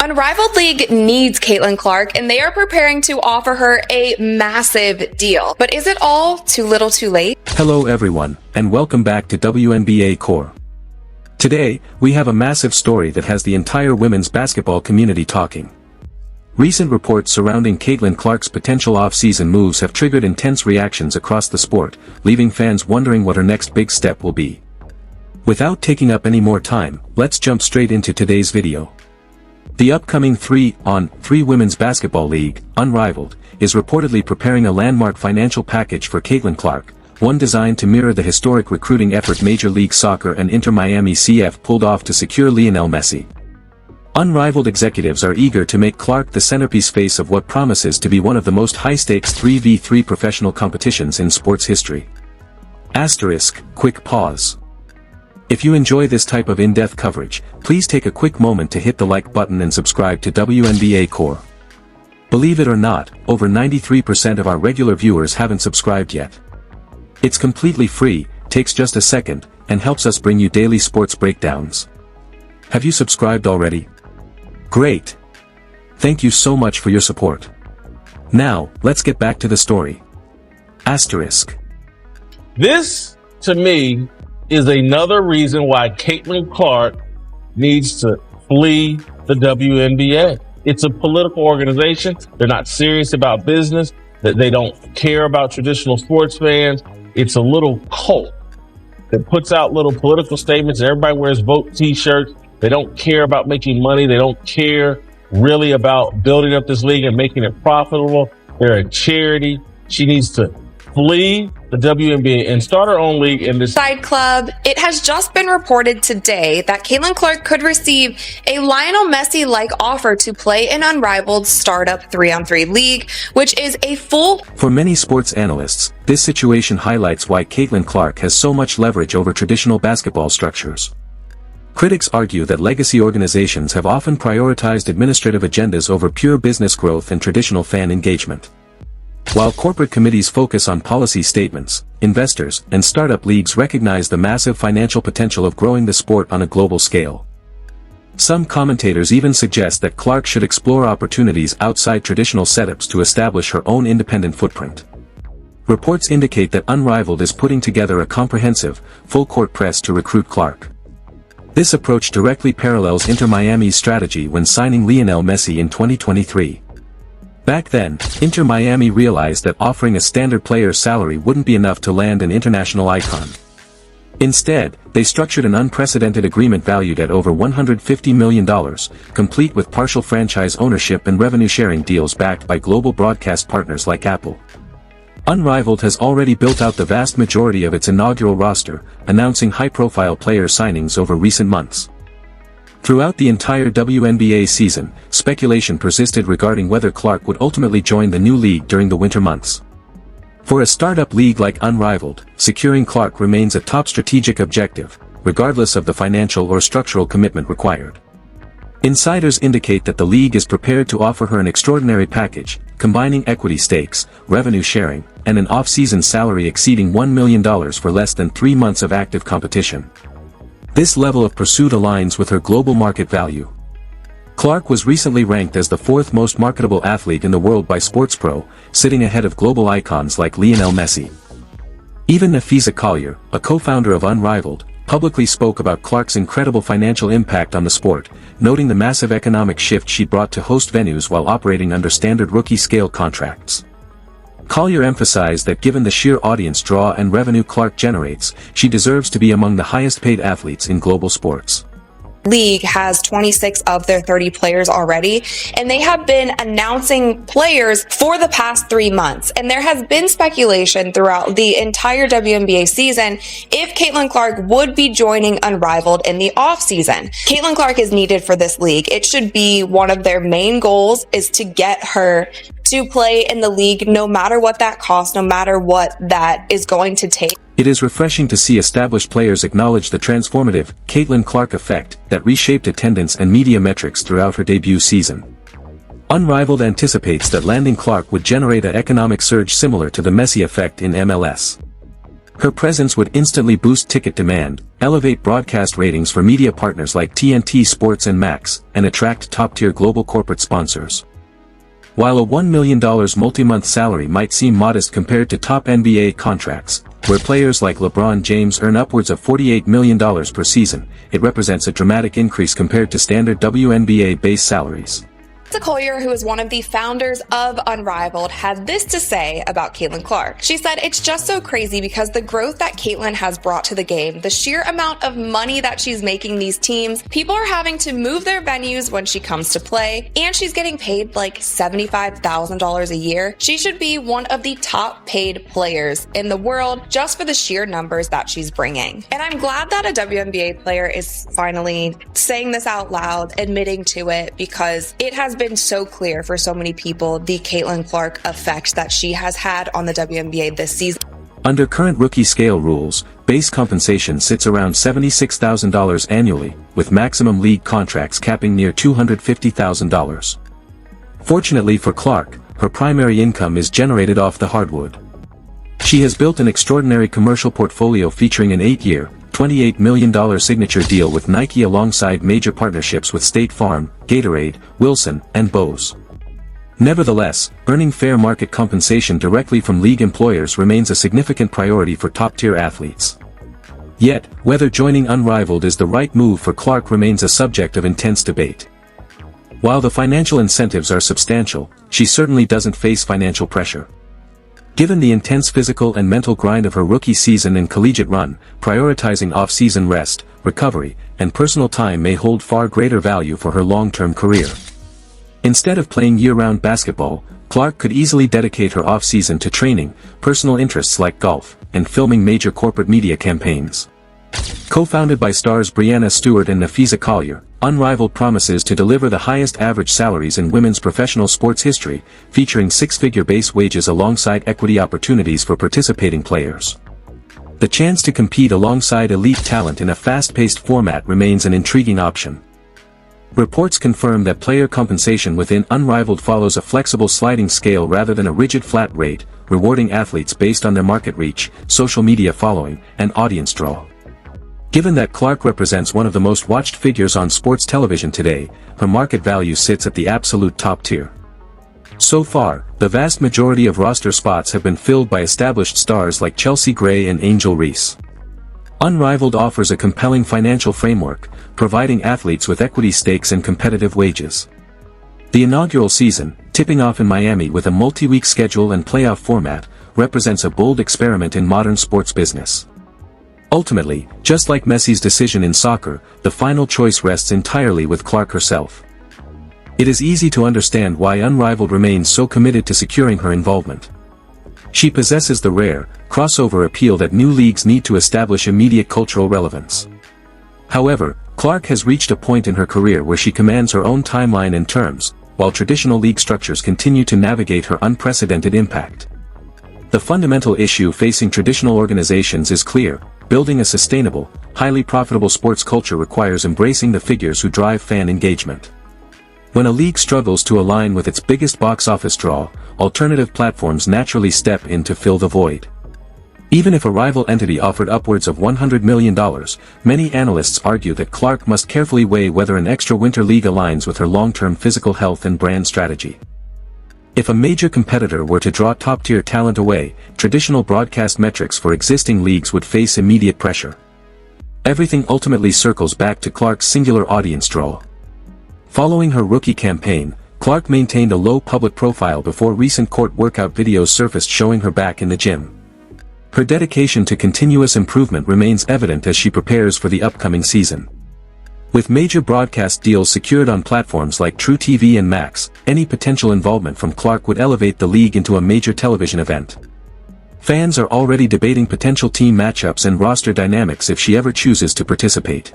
Unrivaled League needs Caitlin Clark, and they are preparing to offer her a massive deal. But is it all too little too late? Hello everyone, and welcome back to Wnba Core. Today, we have a massive story that has the entire women's basketball community talking. Recent reports surrounding Caitlin Clark's potential off-season moves have triggered intense reactions across the sport, leaving fans wondering what her next big step will be. Without taking up any more time, let's jump straight into today's video. The upcoming 3-on-3 Women's Basketball League, Unrivaled, is reportedly preparing a landmark financial package for Caitlin Clark, one designed to mirror the historic recruiting effort Major League Soccer and Inter Miami CF pulled off to secure Lionel Messi. Unrivaled executives are eager to make Clark the centerpiece face of what promises to be one of the most high-stakes 3v3 professional competitions in sports history. Quick pause. If you enjoy this type of in-depth coverage, please take a quick moment to hit the like button and subscribe to Wnba Core. Believe it or not, over 93% of our regular viewers haven't subscribed yet. It's completely free, takes just a second, and helps us bring you daily sports breakdowns. Have you subscribed already? Great! Thank you so much for your support. Now, let's get back to the story. This, to me, is another reason why Caitlin Clark needs to flee the WNBA. It's a political organization. They're not serious about business. That they don't care about traditional sports fans. It's a little cult that puts out little political statements. Everybody wears vote t-shirts. They don't care about making money. They don't care really about building up this league and making it profitable. They're a charity. She needs to flee the WNBA and start her own league in this Side club. It has just been reported today that Caitlin Clark could receive a Lionel Messi-like offer to play in Unrivaled's startup 3-on-3 league, which is a full... For many sports analysts, this situation highlights why Caitlin Clark has so much leverage over traditional basketball structures. Critics argue that legacy organizations have often prioritized administrative agendas over pure business growth and traditional fan engagement. While corporate committees focus on policy statements, investors and startup leagues recognize the massive financial potential of growing the sport on a global scale. Some commentators even suggest that Clark should explore opportunities outside traditional setups to establish her own independent footprint. Reports indicate that Unrivaled is putting together a comprehensive, full-court press to recruit Clark. This approach directly parallels Inter Miami's strategy when signing Lionel Messi in 2023. Back then, Inter Miami realized that offering a standard player's salary wouldn't be enough to land an international icon. Instead, they structured an unprecedented agreement valued at over $150 million, complete with partial franchise ownership and revenue-sharing deals backed by global broadcast partners like Apple. Unrivaled has already built out the vast majority of its inaugural roster, announcing high-profile player signings over recent months. Throughout the entire WNBA season, speculation persisted regarding whether Clark would ultimately join the new league during the winter months. For a startup league like Unrivaled, securing Clark remains a top strategic objective, regardless of the financial or structural commitment required. Insiders indicate that the league is prepared to offer her an extraordinary package, combining equity stakes, revenue sharing, and an off-season salary exceeding $1 million for less than 3 months of active competition. This level of pursuit aligns with her global market value. Clark was recently ranked as the 4th most marketable athlete in the world by SportsPro, sitting ahead of global icons like Lionel Messi. Even Nafisa Collier, a co-founder of Unrivaled, publicly spoke about Clark's incredible financial impact on the sport, noting the massive economic shift she brought to host venues while operating under standard rookie-scale contracts. Collier emphasized that given the sheer audience draw and revenue Clark generates, she deserves to be among the highest-paid athletes in global sports. League has 26 of their 30 players already, and they have been announcing players for the past 3 months. And there has been speculation throughout the entire WNBA season if Caitlin Clark would be joining Unrivaled in the offseason. Caitlin Clark is needed for this league. It should be one of their main goals is to get her to play in the league no matter what that costs, no matter what that is going to take. It is refreshing to see established players acknowledge the transformative Caitlin Clark effect that reshaped attendance and media metrics throughout her debut season. Unrivaled anticipates that landing Clark would generate an economic surge similar to the Messi effect in MLS. Her presence would instantly boost ticket demand, elevate broadcast ratings for media partners like TNT Sports and Max, and attract top-tier global corporate sponsors. While a $1 million multi-month salary might seem modest compared to top NBA contracts, where players like LeBron James earn upwards of $48 million per season, it represents a dramatic increase compared to standard WNBA base salaries. Collier, who is one of the founders of Unrivaled, had this to say about Caitlin Clark. She said, "It's just so crazy because the growth that Caitlin has brought to the game, the sheer amount of money that she's making these teams, people are having to move their venues when she comes to play, and she's getting paid like $75,000 a year. She should be one of the top paid players in the world just for the sheer numbers that she's bringing." And I'm glad that a WNBA player is finally saying this out loud, admitting to it, because it has been so clear for so many people the Caitlin Clark effect that she has had on the WNBA this season. Under current rookie scale rules, base compensation sits around $76,000 annually, with maximum league contracts capping near $250,000. Fortunately for Clark, her primary income is generated off the hardwood. She has built an extraordinary commercial portfolio featuring an 8-year, $28 million signature deal with Nike alongside major partnerships with State Farm, Gatorade, Wilson, and Bose. Nevertheless, earning fair market compensation directly from league employers remains a significant priority for top-tier athletes. Yet, whether joining Unrivaled is the right move for Clark remains a subject of intense debate. While the financial incentives are substantial, she certainly doesn't face financial pressure. Given the intense physical and mental grind of her rookie season and collegiate run, prioritizing off-season rest, recovery, and personal time may hold far greater value for her long-term career. Instead of playing year-round basketball, Clark could easily dedicate her off-season to training, personal interests like golf, and filming major corporate media campaigns. Co-founded by stars Brianna Stewart and Nafisa Collier, Unrivaled promises to deliver the highest average salaries in women's professional sports history, featuring six-figure base wages alongside equity opportunities for participating players. The chance to compete alongside elite talent in a fast-paced format remains an intriguing option. Reports confirm that player compensation within Unrivaled follows a flexible sliding scale rather than a rigid flat rate, rewarding athletes based on their market reach, social media following, and audience draw. Given that Clark represents one of the most watched figures on sports television today, her market value sits at the absolute top tier. So far, the vast majority of roster spots have been filled by established stars like Chelsea Gray and Angel Reese. Unrivaled offers a compelling financial framework, providing athletes with equity stakes and competitive wages. The inaugural season, tipping off in Miami with a multi-week schedule and playoff format, represents a bold experiment in modern sports business. Ultimately, just like Messi's decision in soccer, the final choice rests entirely with Clark herself. It is easy to understand why Unrivaled remains so committed to securing her involvement. She possesses the rare, crossover appeal that new leagues need to establish immediate cultural relevance. However, Clark has reached a point in her career where she commands her own timeline and terms, while traditional league structures continue to navigate her unprecedented impact. The fundamental issue facing traditional organizations is clear: building a sustainable, highly profitable sports culture requires embracing the figures who drive fan engagement. When a league struggles to align with its biggest box office draw, alternative platforms naturally step in to fill the void. Even if a rival entity offered upwards of $100 million, many analysts argue that Clark must carefully weigh whether an extra winter league aligns with her long-term physical health and brand strategy. If a major competitor were to draw top-tier talent away, traditional broadcast metrics for existing leagues would face immediate pressure. Everything ultimately circles back to Clark's singular audience draw. Following her rookie campaign, Clark maintained a low public profile before recent court workout videos surfaced showing her back in the gym. Her dedication to continuous improvement remains evident as she prepares for the upcoming season. With major broadcast deals secured on platforms like True TV and Max, any potential involvement from Clark would elevate the league into a major television event. Fans are already debating potential team matchups and roster dynamics if she ever chooses to participate.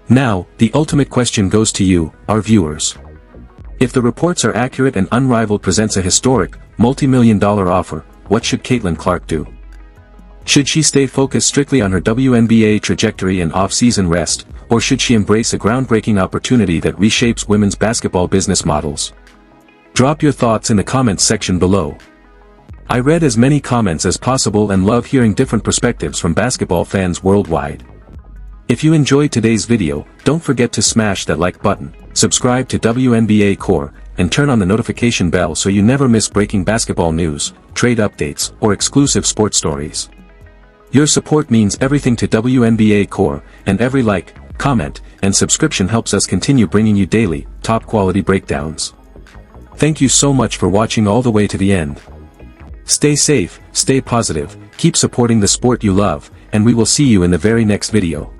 Now, the ultimate question goes to you, our viewers. If the reports are accurate and Unrivaled presents a historic, multi-million-dollar offer, what should Caitlin Clark do? Should she stay focused strictly on her WNBA trajectory and off-season rest, or should she embrace a groundbreaking opportunity that reshapes women's basketball business models? Drop your thoughts in the comments section below. I read as many comments as possible and love hearing different perspectives from basketball fans worldwide. If you enjoyed today's video, don't forget to smash that like button, subscribe to WNBA Core, and turn on the notification bell so you never miss breaking basketball news, trade updates, or exclusive sports stories. Your support means everything to WNBA Core, and every like, comment, and subscription helps us continue bringing you daily, top-quality breakdowns. Thank you so much for watching all the way to the end. Stay safe, stay positive, keep supporting the sport you love, and we will see you in the very next video.